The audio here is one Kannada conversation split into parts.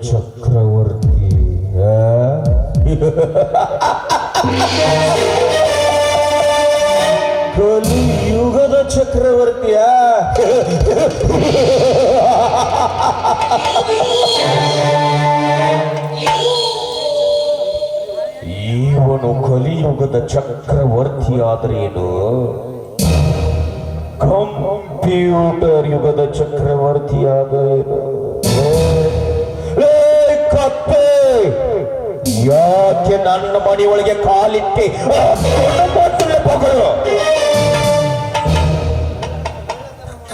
ಚಕ್ರವರ್ತಿ ಕಲಿಯುಗದ ಚಕ್ರವರ್ತಿಯ ಇವನು ಕಲಿಯುಗದ ಚಕ್ರವರ್ತಿ ಆದ್ರೇನು ಕಂಪ್ಯೂಟರ್ ಯುಗದ ಚಕ್ರವರ್ತಿ ಆದ್ರೇನು ಕಪ್ಪೆ ಯಾಕೆ ನನ್ನ ಮನೆಯೊಳಗೆ ಕಾಲಿಟ್ಟೆ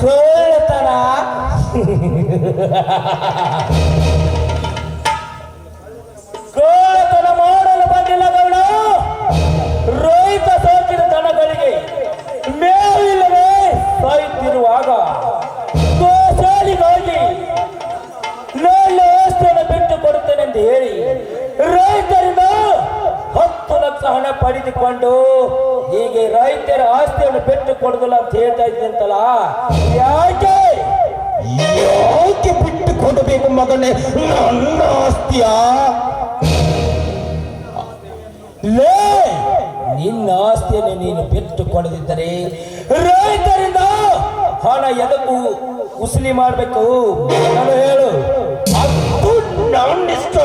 ಕೇಳ್ತಾನ ಕೇಳತನ ಮಾಡಲು ಬಂದಿಲ್ಲ ಗೌಡ. ರೈತ ಸಾಕಿದ ದನಗಳಿಗೆ ಮೇವಿಲ್ಲವೇ ಸಾಯುತ್ತಿರುವಾಗ ಗೋಶಾಲಿಗಾಗಿ ನಾನು ಆಸ್ತಿಯನ್ನು ಬಿಟ್ಟು ಕೊಡುತ್ತೇನೆಂದು ಹೇಳಿ ರೈತರಿಂದ 10 ಲಕ್ಷ ಹಣ ಪಡೆದುಕೊಂಡು ಹೀಗೆ ರೈತರ ಆಸ್ತಿಯನ್ನು ಬಿಟ್ಟು ಕೊಡುದಿಲ್ಲ ಅಂತ ಹೇಳ್ತಾ ಇದ್ದಂತಲ್ಲ, ಯಾಕೆ ಯಾಕೆ ಬಿಟ್ಟು ಕೊಡಬೇಕು ಮಗನೇ ನನ್ನ ಆಸ್ತಿಯ? ಲೇ, ನಿನ್ನ ಆಸ್ತಿಯನ್ನು ನೀನು ಬಿಟ್ಟು ಕೊಡದಿದ್ದರೆ ರೈತರಿಂದ ಹಣ ಎದಕ್ಕೂ ಉಸುಲಿ ಮಾಡಬೇಕು ನಾನು ಹೇಳು. ಅದು ನನ್ನಿಷ್ಟ.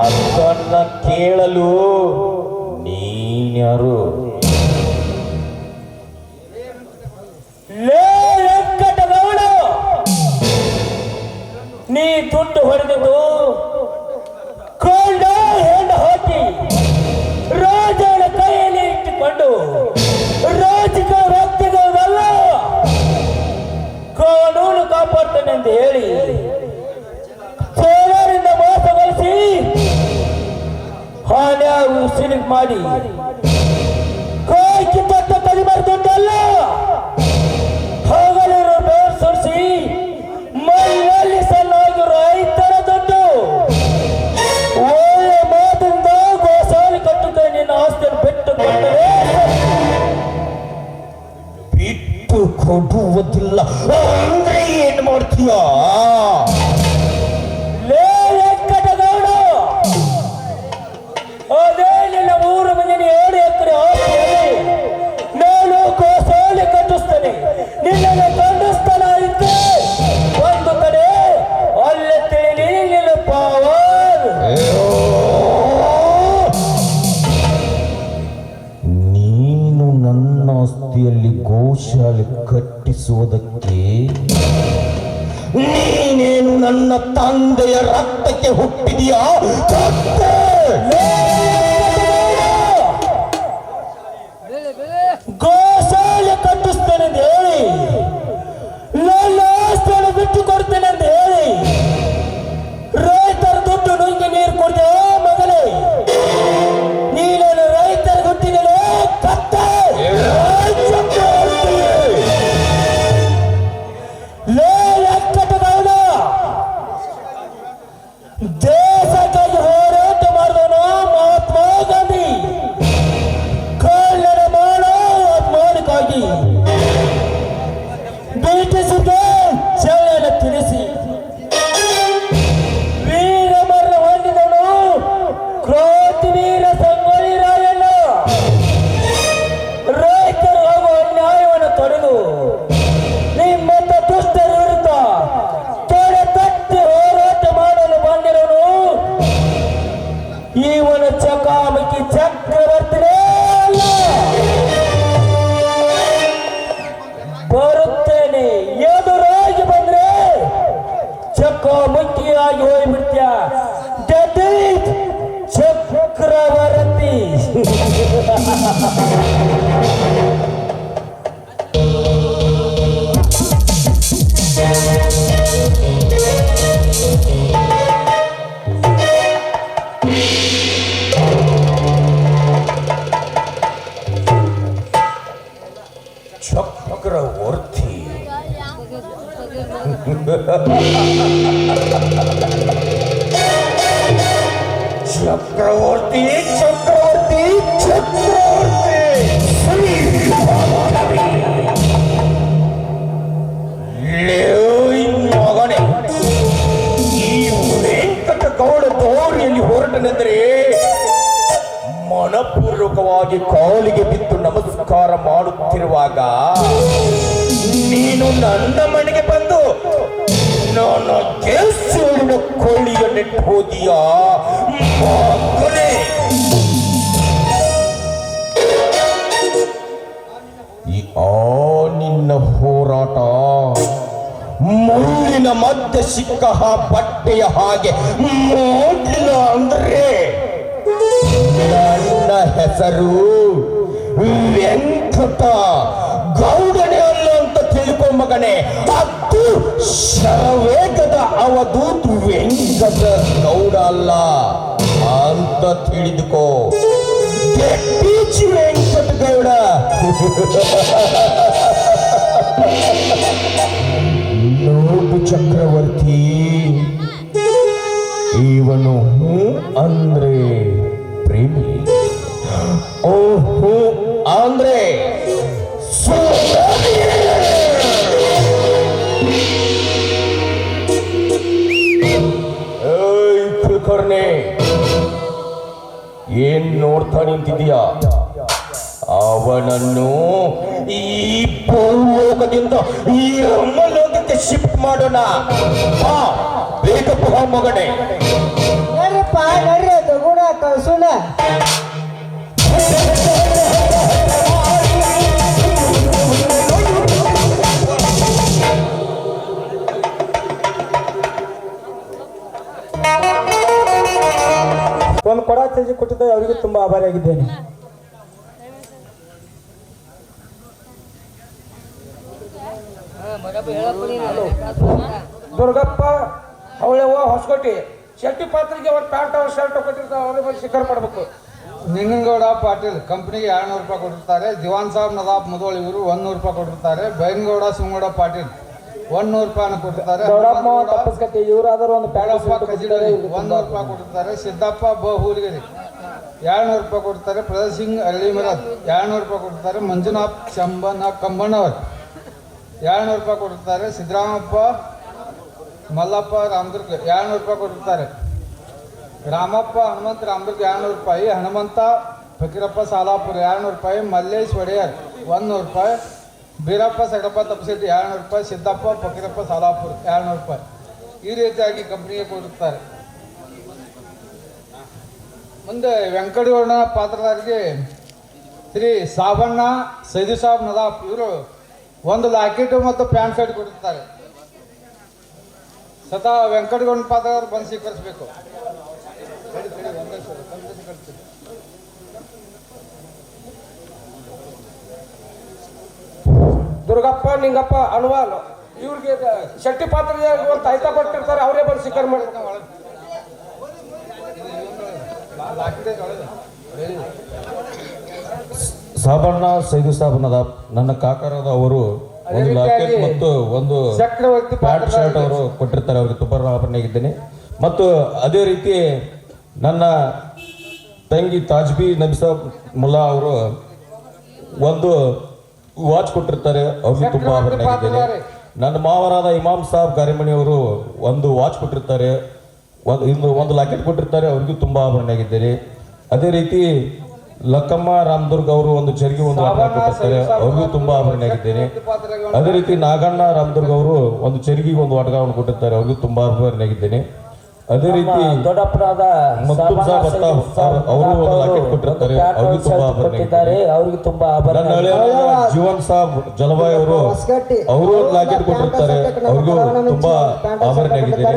ಅದನ್ನ ಕೇಳಲು ನೀನ್ಯಾರು? ಲೇ ವೆಂಕಟಗೌಡ, ನೀ ದುಡ್ಡು ಹೊಡೆದದ್ದು ಕೊಂಡ ಹೆಣ್ಣು ಹಾಕಿ ರಾಜನ ಕೈಯಲ್ಲಿ ಇಟ್ಟುಕೊಂಡು ರಾಜಕೀಯ ವ್ಯಕ್ತಿಗಳಲ್ಲ ಕಾನೂನು ಕಾಪಾಡ್ತೇನೆ ಎಂದು ಹೇಳಿ ಸೇವರಿಂದ ಮೋಸಗೊಳಿಸಿ ಹಾನಿ ಸಿಲಿಪ್ ಮಾಡಿ ಕೈ ಕಿತ್ತ ಕದಿಬಾರ್ದುಂಟಲ್ಲ, ಹಗಲಿರೋ ಬೇರ್ ಸುರಿಸಿ ಮಣ್ಣಲ್ಲಿ ಸಣ್ಣಾಗಿ ರೈತರ ದುಡ್ಡು ಒಳ್ಳೆ ಮಾತಿಂದ ಗೋಸಾಲಿ ಕಟ್ಟುತ್ತೆ. ನಿನ್ನ ಆಸ್ತಿಯನ್ನು ಬಿಟ್ಟು ಕೊಟ್ಟರೆ ಬಿಟ್ಟು ಕೊಡುವುದಿಲ್ಲ ಅಂದ್ರೆ ಏನ್ ಮಾಡ್ತೀಯ? ಲೇ ವೆಂಕಟಗೌಡ, ಅದೇ ನಿನ್ನ 3 ಮಂದಿ 7 ಎಕರೆ ಆಸ್ತಿಯಲ್ಲಿ ನಾನು ಗೋಸಾಲಿ ಕಟ್ಟಿಸ್ತೇನೆ. ನಿನ್ನನ್ನು ಖಂಡಿಸ್ತಾನ ಇದ್ದೆ ಒಂದು ಕಡೆ ಅಲ್ಲೇ ತಿಳಿ ನಿನ್ನ ಪವರ್. ನೀನು ನನ್ನ ಆಸ್ತಿಯಲ್ಲಿ ಗೋಶಾಲೆ ಕಟ್ಟಿಸುವುದಕ್ಕೆ ನೀನೇನು ನನ್ನ ತಂದೆಯ ರಕ್ತಕ್ಕೆ ಹುಟ್ಟಿದೆಯಾ? ಗೋಶಾಲೆ ಕಟ್ಟಿಸ್ತೇನೆ ಅಂತ ಹೇಳಿ ನನ್ನ ಆಸ್ತಿಯನ್ನು ಬಿಟ್ಟು ಕೊಡ್ತೇನೆ ಅಂತ ಹೇಳಿ ರೈತರ ದುಡ್ಡು ನುಂಗಿ ನೀರು ಕೊಡ್ದೆ ಮಗನೇ. ನೀನೇನು ರೈತರ ಹುಟ್ಟಿದಲೇ ಕತ್ತೆ? ಲೇ ವೆಂಕಟಗೌಡ, ದೇಶಕ್ಕಾಗಿ ಹೋರಾಟ ಮಾಡಿದವನು ಮಹಾತ್ಮ ಗಾಂಧಿ. ಕಳ್ಳರ ಮಾಡೋ ಅಭಿಮಾನಕ್ಕಾಗಿ ಬ್ರಿಟಿಷರಿಗೆ ಚಲನ ತಿಳಿಸಿ ವೀರ ಮರಣ ಹೊಂದಿದವನು ಕ್ರಾಂತಿವೀರ ಸಂಗೊಳ್ಳಿ ರಾಯಣ್ಣ. ರೈತರು ಹಾಗೂ ಅನ್ಯಾಯವನ್ನು ತೊಡೆದು ನಿಮ್ಮಂತ ದುಷ್ಟರ ವಿರುದ್ಧ ತೊಡೆ ತಟ್ಟಿ ಹೋರಾಟ ಮಾಡಲು ಬಂದಿರೋನು ಇವನ ಚಕಾಮಕಿ ಚಕ್ರವರ್ತಿನೇ ಅಲ್ಲ. ಬರುತ್ತೇನೆ, ಎದುರಾಗಿ ಬಂದ್ರೆ ಚಕಾಮಕಿಯಾಗಿ ಹೋಗ್ಬಿಡ್ತೀಯ. ಚಕ್ರವರ್ತಿ. ಚಕ್ರವರ್ತಿ ಚಕ್ರವರ್ತಿ ಚಕ್ರವರ್ತಿ ಚಕ್ರವರ್ತಿ ಮಗನೇ, ಈ ಹೇಳೋಣಂದ್ರೆ ಮನಪೂರ್ವಕವಾಗಿ ಕಾಲಿಗೆ ಬಿದ್ದು ನಮಸ್ಕಾರ ಮಾಡುತ್ತಿರುವಾಗ ನೀನು ನನ್ನ ಮನೆಗೆ ಬಂದು ನನ್ನ ಕೇಸೂರಿನ ಕೊಳ್ಳಿಯ ನೆಟ್ಟು ಹೋದಿಯಾ ಮಗನೇ? ನಿನ್ನ ಹೋರಾಟ ಮುಳ್ಳಿನ ಮಧ್ಯೆ ಸಿಕ್ಕ ಬಟ್ಟೆಯ ಹಾಗೆ ಮೊದಲ ಅಂದ್ರೆ ನನ್ನ ಹೆಸರು ವೆಂಕಟ ಗೌಡನೇ ಅಲ್ಲ ಅಂತ ತಿಳ್ಕೊ ಮಗನೇ. ಅದು ಶರವೇಗದ ಅವಧೂತ್ ವೆಂಕಟ ಗೌಡ ಅಲ್ಲ ಅಂತ ತಿಳಿದುಕೋ. ವೆಂಕಟ ಗೌಡ ನೋಡು ಚಕ್ರವರ್ತಿ, ಇವನು ಹೂ ಅಂದ್ರೆ ಪ್ರೇಮಿ, ಓಹೋ ಅಂದ್ರೆ ಕುಲಕರ್ಣಿ, ಏನ್ ನೋಡ್ತಾ ನಿಂತಿದೀಯ? ಅವನನ್ನು ಈ ಭೂಲೋಕದಿಂದ ಈ ಅಮ್ಮಲೋಕಕ್ಕೆ ಶಿಫ್ಟ್ ಮಾಡೋಣ. ಬೇಗ ಬಾ ಮಗನೇ. ನಡ್ರಪ್ಪ ನಡ್ರಿ ತಗೋಣ ಕಳ್ಸೋಣ. ಒಂದು ಕೊಡ ತೆಗೆದು ಕೊಟ್ಟಿದ್ದ ಅವರಿಗೆ ತುಂಬಾ ಆಭಾರಿಯಾಗಿದ್ದೇನೆ. ದುರ್ಗಪ್ಪ ಅವಳೆವ ಹೊಸಕೋಟಿ ಶೆಟ್ಟಿ ಪಾತ್ರಿಗೆ ಒಂದು ಪ್ಯಾಂಟ್ ಶರ್ಟ್ ಕೊಟ್ಟಿರ್ತಾರೆ, ಅವ್ರಿಗೆ ಬಂದು ಶಿಖರ್ ಮಾಡಬೇಕು. ನಿಂಗನಗೌಡ ಪಾಟೀಲ್ ಕಂಪ್ನಿಗೆ 200 ರೂಪಾಯಿ ಕೊಟ್ಟಿರ್ತಾರೆ. ದಿವಾನ್ ಸಾಬ್ ನದಾಬ್ ಮುದೋಳ್ ಇವರು 100 ರೂಪಾಯಿ ಕೊಟ್ಟಿರ್ತಾರೆ. ಬೈನಗೌಡ ಸಿಂಗೌಡ ಪಾಟೀಲ್ 100 ರೂಪಾಯಿ ಕೊಟ್ಟಿರ್ತಾರೆ. ಇವರಾದರೂ ಒಂದು ಕಜಿಡರಿ 100 ರೂಪಾಯಿ ಕೊಟ್ಟಿರ್ತಾರೆ. ಸಿದ್ದಪ್ಪ ಬಹುಲಿಗಿರಿ 200 ರೂಪಾಯಿ ಕೊಡ್ತಾರೆ. ಪ್ರದೀಪ್ ಸಿಂಗ್ ಅಳ್ಳಿಮರದ್ 200 ರೂಪಾಯಿ ಕೊಡ್ತಾರೆ. ಮಂಜುನಾಥ್ ಕಂಬಣ್ಣವರ್ 200 ರೂಪಾಯಿ ಕೊಟ್ಟಿರ್ತಾರೆ. ಸಿದ್ದರಾಮಪ್ಪ ಮಲ್ಲಪ್ಪ ರಾಮದುರ್ಗ 200 ರೂಪಾಯಿ ಕೊಟ್ಟಿರ್ತಾರೆ. ರಾಮಪ್ಪ ಹನುಮಂತ ರಾಮದುರ್ಗ 200 ರೂಪಾಯಿ. ಹನುಮಂತ ಫಕೀರಪ್ಪ ಸಾಲಾಪುರ 200 ರೂಪಾಯಿ. ಮಲ್ಲೇಶ್ ಒಡೆಯರ್ 100 ರೂಪಾಯಿ. ಬೀರಪ್ಪ ಸಗಡಪ್ಪ ತಪ್ಪಸೆಟ್ಟಿ 200 ರೂಪಾಯಿ. ಸಿದ್ದಪ್ಪ ಫಕೀರಪ್ಪ ಸಾಲಾಪುರ 200 ರೂಪಾಯಿ. ಈ ರೀತಿಯಾಗಿ ಕಂಪ್ನಿಗೆ ಕೊಟ್ಟಿರ್ತಾರೆ. ಮುಂದೆ ವೆಂಕಟಗೌಡ ಪಾತ್ರಧಾರಿಗೆ ಶ್ರೀ ಸಾಬಣ್ಣ ಸೈದು ಸಾಬ್ ನದಾಫ್ ಇವರು 1 ಲಾಕೆಟ್ ಮತ್ತು ಪ್ಯಾಂಟ್ ಶರ್ಟ್ ಕೊಟ್ಟಿರ್ತಾರೆ. ಸದಾ ವೆಂಕಟಗೌಡ ಪಾತ್ರಧಾರ ಬಂದು ಸ್ವೀಕರಿಸಬೇಕು. ದುರ್ಗಪ್ಪ ನಿಂಗಪ್ಪ ಅನುವಾಲ್ ಇವ್ರಿಗೆ ಶೆಟ್ಟಿ ಪಾತ್ರಿಗೆ ಒಂದು ತಾಯ್ತ ಕೊಟ್ಟಿರ್ತಾರೆ, ಅವರೇ ಬಂದು ಶಿಖರ್ ಮಾಡ್ತಾರೆ. ಸಾಬಣ್ಣ ಸೈದು ಸಾಬಣ್ಣದ ನನ್ನ ಕಾಕರಾದ ಅವರು ಒಂದು ಲಾಕೆಟ್ ಮತ್ತು ಒಂದು ಚಕ್ರವರ್ತಿ ಪ್ಯಾಂಟ್ ಶರ್ಟ್ ಅವರು ಕೊಟ್ಟಿರ್ತಾರೆ. ಅವ್ರಿಗೆ ತುಂಬ ಆಭರಣವಾಗಿದ್ದೇನೆ. ಮತ್ತು ಅದೇ ರೀತಿ ನನ್ನ ತಂಗಿ ತಾಜ್ಬಿ ನಬಿಸಾಬ್ ಮುಲ್ಲಾ ಅವರು ಒಂದು ವಾಚ್ ಕೊಟ್ಟಿರ್ತಾರೆ. ಅವ್ರಿಗೆ ತುಂಬ ಆಭರಣವಾಗಿದ್ದೇನೆ. ನನ್ನ ಮಾವರಾದ ಇಮಾಮ್ ಸಾಬ್ ಗಾರಿಮಣಿ ಅವರು ಒಂದು ವಾಚ್ ಕೊಟ್ಟಿರ್ತಾರೆ. ಒಂದು ಲಾಕೆಟ್ ಕೊಟ್ಟಿರ್ತಾರೆ. ಅವ್ರಿಗೂ ತುಂಬ ಆಭರಣವಾಗಿದ್ದೇನೆ. ಅದೇ ರೀತಿ ಲಕ್ಕಮ್ಮ ರಾಮದುರ್ಗ್ ಅವರು ಒಂದು ಚರಿಗೆ ಒಂದು ಆಭರಣ ಕೊಟ್ಟಿರ್ತಾರೆ. ಅವ್ರಿಗೂ ತುಂಬಾ ಆಭರಣವಾಗಿದ್ದೇನೆ. ಅದೇ ರೀತಿ ನಾಗಣ್ಣ ರಾಮದುರ್ಗ್ ಅವರು ಒಂದು ಚರಿಗೆ ಒಂದು ವಾಟಕವನ್ನು ಕೊಟ್ಟಿರ್ತಾರೆ. ಅವ್ರಿಗೂ ತುಂಬಾ ಆಭರಣವಾಗಿದ್ದೇನೆ. ಅದೇ ರೀತಿ ದೊಡ್ಡಪ್ಪನಾದ ಮಕ್ತೂಬ್ ಸಾಬ್ ಅವರು ಒಂದು ಲಾಕೆಟ್ ಕೊಟ್ಟಿರ್ತಾರೆ. ಅವ್ರಿಗೂ ತುಂಬಾ ಆಭರಣವಾಗಿದ್ದಾರೆ. ಅವ್ರಿಗೆ ತುಂಬಾ ಆಭರಣ. ನನ್ನ ಹಳೆಯ ಜೀವನ್ ಸಾಬ್ ಜಲವಾಯ್ ಅವರು ಒಂದು ಲಾಕೆಟ್ ಕೊಟ್ಟಿರ್ತಾರೆ. ಅವ್ರಿಗೂ ತುಂಬಾ ಆಭರಣವಾಗಿದ್ದೇನೆ.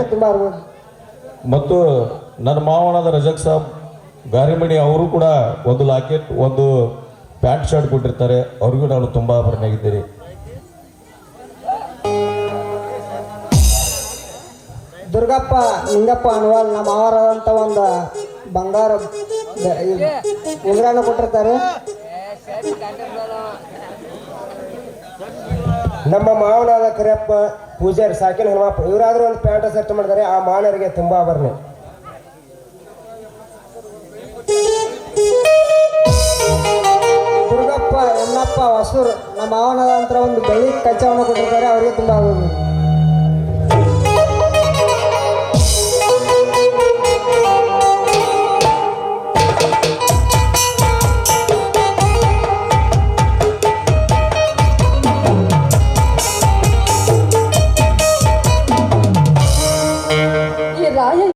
ಮತ್ತು ನನ್ನ ಮಾವನಾದ ರಜಕ್ ಸಾಬ್ ಗಾರಿಮಣಿ ಅವರು ಕೂಡ ಒಂದು ಲಾಕೆಟ್ ಒಂದು ಪ್ಯಾಂಟ್ ಶರ್ಟ್ ಕೊಟ್ಟಿರ್ತಾರೆ. ಅವ್ರಿಗೂ ನಾನು ತುಂಬಾ ಆಭರಣವಾಗಿದ್ದೇನೆ. ದುರ್ಗಪ್ಪ ನಿಂಗಪ್ಪ ಅನ್ವಾಲ್ ನಮ್ಮ ಅವರಾದಂಥ ಒಂದು ಬಂಗಾರ ಉಂಗುರನ ಕೊಟ್ಟಿರ್ತಾರೆ. ನಮ್ಮ ಮಾವನಾದ ಕರಿಯಪ್ಪ ಪೂಜಾರಿ ಸಾಕಿನ ಹನುಮಪ್ಪ ಇವರಾದ್ರೂ ಒಂದು ಪ್ಯಾಂಟ್ ಶರ್ಟ್ ಮಾಡಿದ್ದಾರೆ. ಆ ಮಾವನರಿಗೆ ತುಂಬಾ ಆಭರಣ. ದುರ್ಗಪ್ಪ ಎನ್ನಪ್ಪ ಹೊಸೂರು ನಮ್ಮ ಮಾವನಾದಂಥ ಒಂದು ಬೆಳ್ಳಿ ಕಚ್ಚವನ್ನು ಕೊಟ್ಟಿರ್ತಾರೆ. ಅವರಿಗೆ ತುಂಬಾ ಆಭರಣ.